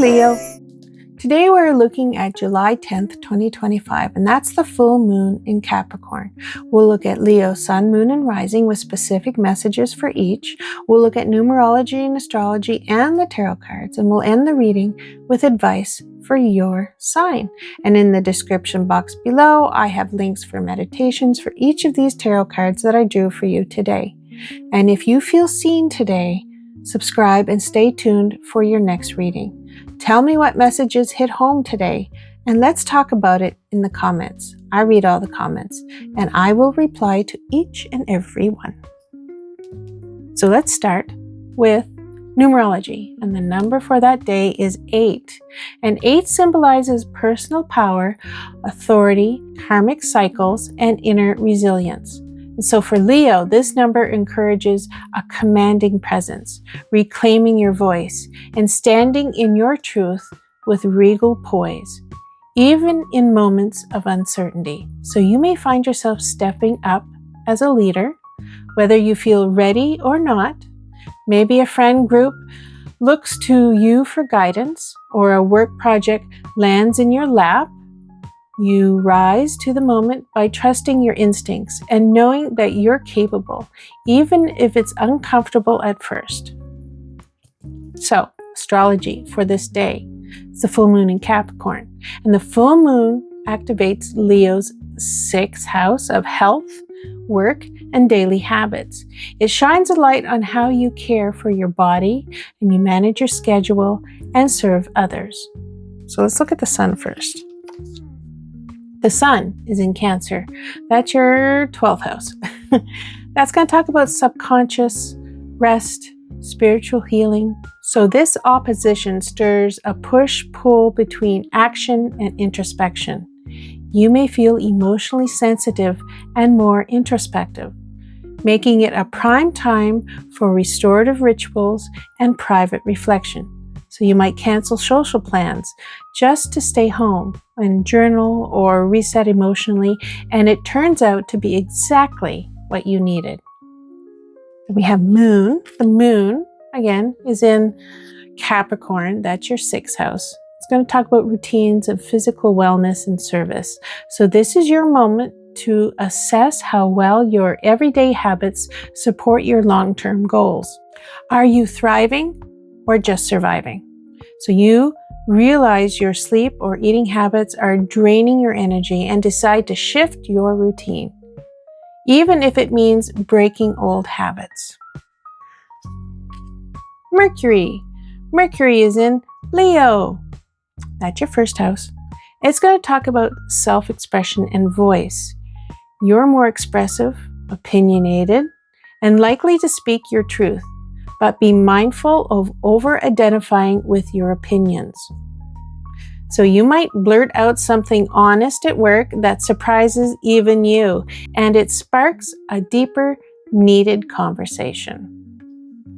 Leo. Today we're looking at July 10th, 2025, and that's the full moon in Capricorn. We'll look at Leo, sun, moon, and rising with specific messages for each. We'll look at numerology and astrology and the tarot cards, and we'll end the reading with advice for your sign. And in the description box below, I have links for meditations for each of these tarot cards that I drew for you today. And if you feel seen today, subscribe and stay tuned for your next reading. Tell me what messages hit home today, and let's talk about it in the comments. I read all the comments, and I will reply to each and every one. So let's start with numerology, and the number for that day is 8. And 8 symbolizes personal power, authority, karmic cycles, and inner resilience. So for Leo, this number encourages a commanding presence, reclaiming your voice, and standing in your truth with regal poise, even in moments of uncertainty. So you may find yourself stepping up as a leader, whether you feel ready or not. Maybe a friend group looks to you for guidance, or a work project lands in your lap. You rise to the moment by trusting your instincts and knowing that you're capable, even if it's uncomfortable at first. So, astrology for this day. It's the full moon in Capricorn, and the full moon activates Leo's 6th house of health, work, and daily habits. It shines a light on how you care for your body and you manage your schedule and serve others. So let's look at the sun first. The sun is in Cancer. That's your 12th house. That's going to talk about subconscious, rest, spiritual healing. So this opposition stirs a push-pull between action and introspection. You may feel emotionally sensitive and more introspective, making it a prime time for restorative rituals and private reflection. So you might cancel social plans just to stay home and journal or reset emotionally, and it turns out to be exactly what you needed. We have moon. The moon, again, is in Capricorn. That's your 6th house. It's going to talk about routines of physical wellness and service. So this is your moment to assess how well your everyday habits support your long-term goals. Are you thriving or just surviving? So you realize your sleep or eating habits are draining your energy and decide to shift your routine, even if it means breaking old habits. Mercury. Mercury is in Leo. That's your 1st house. It's going to talk about self-expression and voice. You're more expressive, opinionated, and likely to speak your truth, but be mindful of over-identifying with your opinions. So you might blurt out something honest at work that surprises even you, and it sparks a deeper, needed conversation.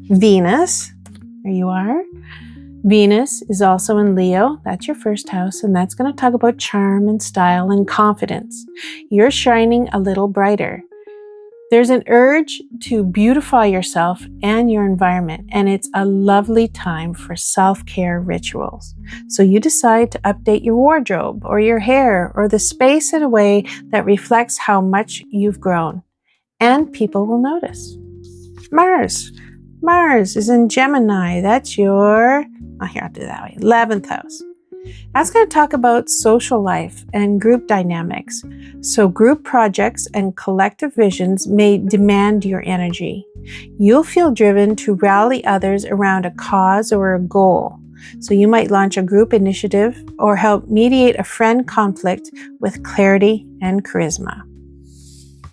Venus, there you are. Venus is also in Leo. That's your 1st house, and that's going to talk about charm and style and confidence. You're shining a little brighter. There's an urge to beautify yourself and your environment, and it's a lovely time for self-care rituals. So you decide to update your wardrobe or your hair or the space in a way that reflects how much you've grown, and people will notice. Mars. Mars is in Gemini. That's your, here, I'll do that way, 11th house. That's going to talk about social life and group dynamics. So group projects and collective visions may demand your energy. You'll feel driven to rally others around a cause or a goal. So you might launch a group initiative or help mediate a friend conflict with clarity and charisma.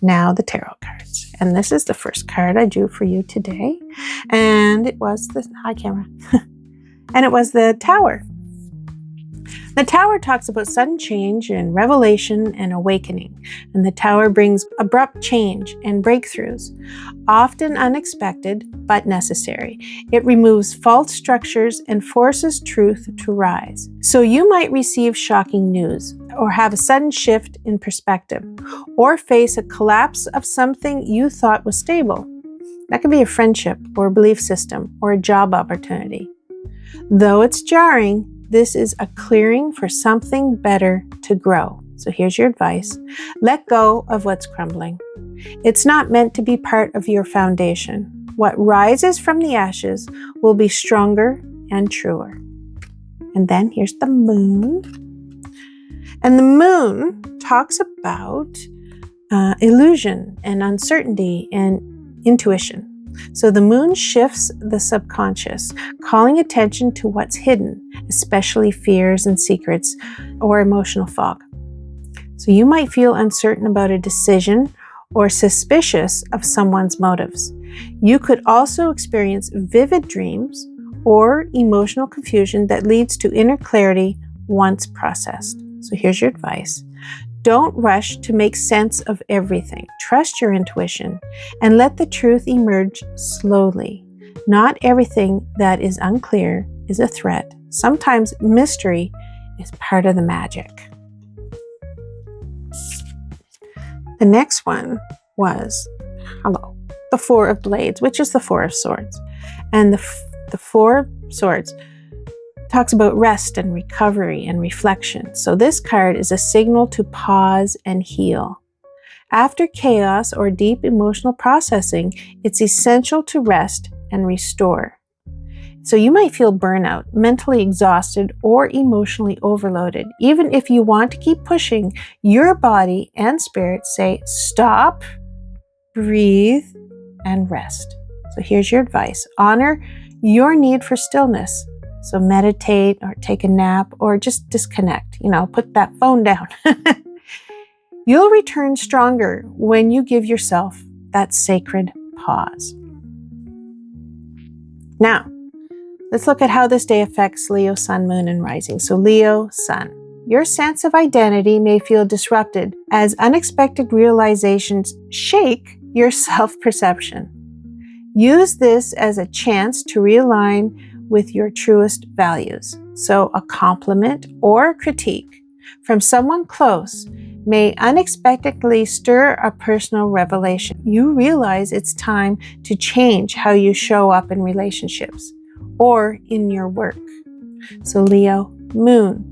Now the tarot cards. And this is the first card I drew for you today. And it was the, hi camera. And it was the Tower. The Tower talks about sudden change and revelation and awakening, and the Tower brings abrupt change and breakthroughs, often unexpected but necessary. It removes false structures and forces truth to rise. So you might receive shocking news, or have a sudden shift in perspective, or face a collapse of something you thought was stable. That could be a friendship or a belief system or a job opportunity. Though it's jarring, this is a clearing for something better to grow. So here's your advice. Let go of what's crumbling. It's not meant to be part of your foundation. What rises from the ashes will be stronger and truer. And then here's the moon. And the moon talks about illusion and uncertainty and intuition. So the moon shifts the subconscious, calling attention to what's hidden, especially fears and secrets or emotional fog. So you might feel uncertain about a decision or suspicious of someone's motives. You could also experience vivid dreams or emotional confusion that leads to inner clarity once processed. So here's your advice. Don't rush to make sense of everything. Trust your intuition and let the truth emerge slowly. Not everything that is unclear is a threat. Sometimes mystery is part of the magic. The next one was, the Four of Blades, which is the Four of Swords. And the Four of Swords talks about rest and recovery and reflection. So this card is a signal to pause and heal. After chaos or deep emotional processing, it's essential to rest and restore. So you might feel burnout, mentally exhausted, or emotionally overloaded. Even if you want to keep pushing, your body and spirit say, stop, breathe, and rest. So here's your advice. Honor your need for stillness. So meditate or take a nap or just disconnect, put that phone down. You'll return stronger when you give yourself that sacred pause. Now, let's look at how this day affects Leo, Sun, Moon, and Rising. So Leo, Sun. Your sense of identity may feel disrupted as unexpected realizations shake your self-perception. Use this as a chance to realign with your truest values. So a compliment or critique from someone close may unexpectedly stir a personal revelation. You realize it's time to change how you show up in relationships or in your work. So Leo, Moon.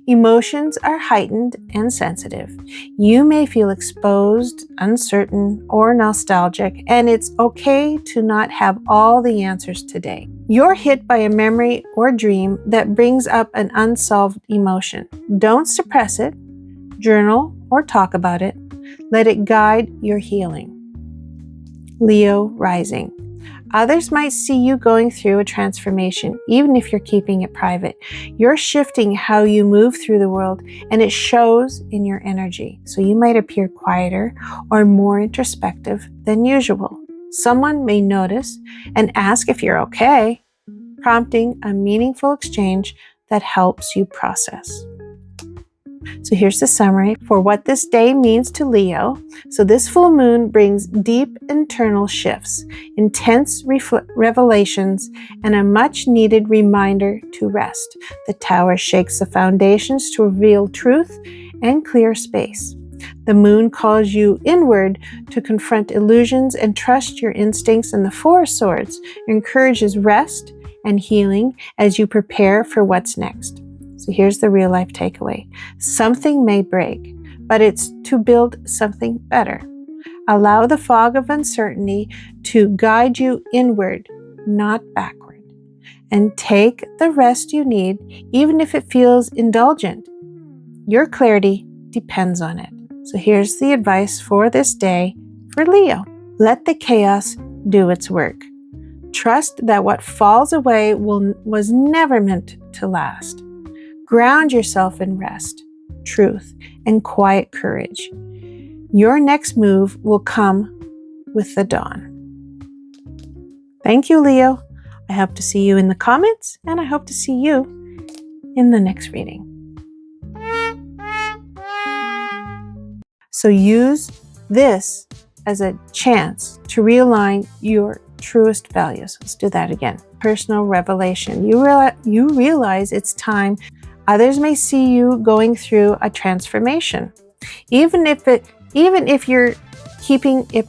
Emotions are heightened and sensitive. You may feel exposed, uncertain, or nostalgic, and it's okay to not have all the answers today. You're hit by a memory or dream that brings up an unsolved emotion. Don't suppress it, journal, or talk about it. Let it guide your healing. Leo, Rising. Others might see you going through a transformation, even if you're keeping it private. You're shifting how you move through the world, and it shows in your energy. So you might appear quieter or more introspective than usual. Someone may notice and ask if you're okay, prompting a meaningful exchange that helps you process. So here's the summary for what this day means to Leo. So this full moon brings deep internal shifts, intense revelations, and a much needed reminder to rest. The tower shakes the foundations to reveal truth and clear space. The moon calls you inward to confront illusions and trust your instincts, and the Four of Swords encourages rest and healing as you prepare for what's next. So here's the real life takeaway. Something may break, but it's to build something better. Allow the fog of uncertainty to guide you inward, not backward. And take the rest you need, even if it feels indulgent. Your clarity depends on it. So here's the advice for this day for Leo. Let the chaos do its work. Trust that what falls away was never meant to last. Ground yourself in rest, truth, and quiet courage. Your next move will come with the dawn. Thank you, Leo. I hope to see you in the comments, and I hope to see you in the next reading. So use this as a chance to realign your truest values. Let's do that again. Personal revelation. You realize it's time. Others may see you going through a transformation, even if you're keeping it.